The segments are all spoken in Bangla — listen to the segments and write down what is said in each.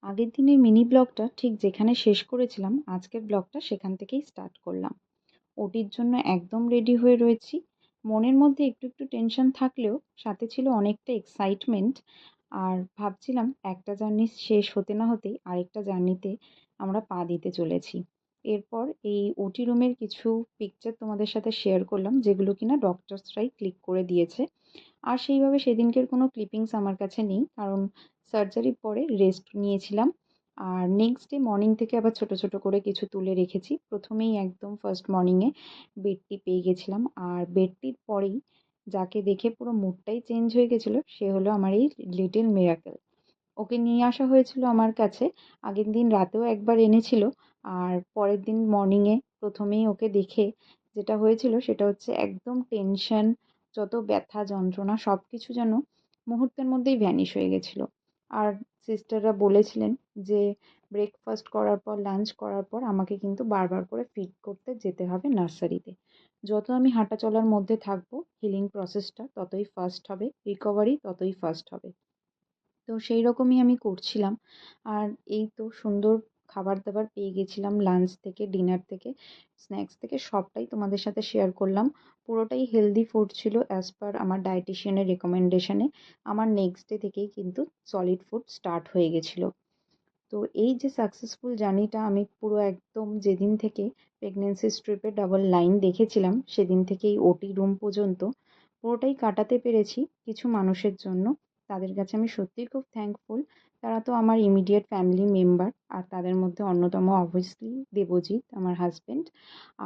আগের দিনের মিনি ব্লগটা ঠিক যেখানে শেষ করেছিলাম আজকের ব্লগটা সেখান থেকেই স্টার্ট করলাম। ওটির জন্য একদম রেডি হয়ে রয়েছি। মনের মধ্যে একটু একটু টেনশন থাকলেও সাথে ছিল অনেকটা এক্সাইটমেন্ট। আর ভাবছিলাম একটা জার্নি শেষ হতে না হতেই আরেকটা জার্নিতে আমরা পা দিতে চলেছি। এরপর এই ওটি রুমের কিছু পিকচার তোমাদের সাথে শেয়ার করলাম, যেগুলো কিনা ডক্টরসরাই ক্লিক করে দিয়েছে। আর সেইভাবে সেদিনকের কোনো ক্লিপিংস আমার কাছে নেই, কারণ সার্জারির পরে রেস্ট নিয়েছিলাম। আর নেক্সট ডে মর্নিং থেকে আবার ছোট ছোট করে কিছু তুলে রেখেছি। প্রথমেই একদম ফার্স্ট মর্নিংয়ে বেডটি পেয়ে গেছিলাম, আর বেডটির পরেই যাকে দেখে পুরো মুডটাই চেঞ্জ হয়ে গেছিলো সে হলো আমার এই লিটল মিরাকেল। ওকে নিয়ে আসা হয়েছিল আমার কাছে, আগের দিন রাতেও একবার এনেছিল। আর পরের দিন মর্নিংয়ে প্রথমেই ওকে দেখে যেটা হয়েছিল সেটা হচ্ছে একদম টেনশন, যত ব্যথা যন্ত্রণা সব কিছু যেন মুহূর্তের মধ্যেই ভ্যানিশ হয়ে গেছিলো। আর সিস্টাররা বলেছিলেন যে ব্রেকফাস্ট করার পর লাঞ্চ করার পর আমাকে কিন্তু বারবার করে ফিড করতে যেতে হবে নার্সারিতে। যত আমি হাঁটা চলার মধ্যে থাকবো হিলিং প্রসেসটা ততই ফাস্ট হবে, রিকভারি ততই ফাস্ট হবে। তো সেই রকমই আমি করছিলাম। আর এই তো সুন্দর খাবার দাবার পেয়ে গেছিলাম, লাঞ্চ থেকে ডিনার থেকে স্ন্যাক্স থেকে সবটাই তোমাদের সাথে শেয়ার করলাম। পুরোটাই হেলদি ফুড ছিল অ্যাজ পার আমার ডায়েটিশিয়ানের রেকমেন্ডেশনে। আমার নেক্সট ডে থেকেই কিন্তু সলিড ফুড স্টার্ট হয়ে গেছিলো। তো এই যে সাকসেসফুল জার্নিটা আমি পুরো একদম যেদিন থেকে প্রেগনেন্সি স্ট্রিপে ডাবল লাইন দেখেছিলাম সেদিন থেকেই ওটি রুম পর্যন্ত পুরোটাই কাটাতে পেরেছি কিছু মানুষের জন্য। তাদের কাছে আমি সত্যিই খুব থ্যাঙ্কফুল। তারা তো আমার ইমিডিয়েট ফ্যামিলি মেম্বার, আর তাদের মধ্যে অন্যতম অবভিয়াসলি দেবজিৎ আমার হাজব্যান্ড।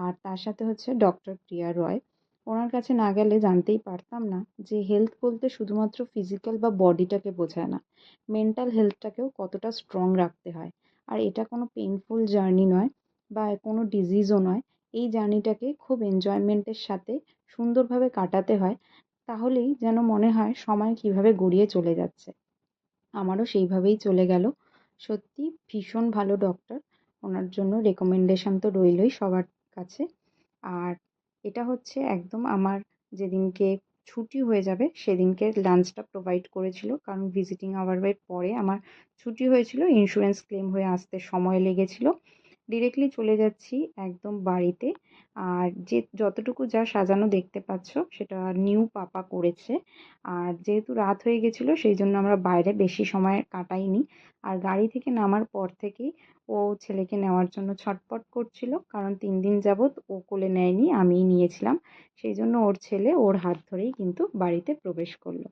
আর তার সাথে হচ্ছে ডক্টর প্রিয়া রয়। ওনার কাছে না গেলে জানতেই পারতাম না যে হেলথ বলতে শুধুমাত্র ফিজিক্যাল বা বডিটাকে বোঝায় না, মেন্টাল হেলথটাকেও কতটা স্ট্রং রাখতে হয়। আর এটা কোনো পেইনফুল জার্নি নয় বা কোনো ডিজিজও নয়। এই জার্নিটাকে খুব এনজয়মেন্টের সাথে সুন্দরভাবে কাটাতে হয়, তাহলেই যেন মনে হয় সময় কিভাবে গড়িয়ে চলে যাচ্ছে। আমারও সেইভাবেই চলে গেল। সত্যি ভীষণ ভালো ডক্টর। ওনার জন্য রেকমেন্ডেশন তো রইলই সবার কাছে। আর এটা হচ্ছে একদম আমার যেদিনকে ছুটি হয়ে যাবে সেদিনকে লাঞ্চটা প্রোভাইড করেছিল, কারণ ভিজিটিং আওয়ারের পরে আমার ছুটি হয়েছিল, ইন্স্যুরেন্স ক্লেম হয়ে আসতে সময় লেগেছিল। ডিরেক্টলি চলে যাচ্ছি একদম বাড়িতে। আর যে যতটুকু যা সাজানো দেখতে পাচ্ছ সেটা নিউ পাপা করেছে। আর যেহেতু রাত হয়ে গেছিলো সেই জন্য আমরা বাইরে বেশি সময় কাটাইনি। আর গাড়ি থেকে নামার পর থেকেই ও ছেলেকে নেওয়ার জন্য ছটপট করছিল, কারণ 3 দিন যাবৎ ও কোলে নেয়নি, আমিই নিয়েছিলাম। সেই জন্য ওর ছেলে ওর হাত ধরেই কিন্তু বাড়িতে প্রবেশ করলো।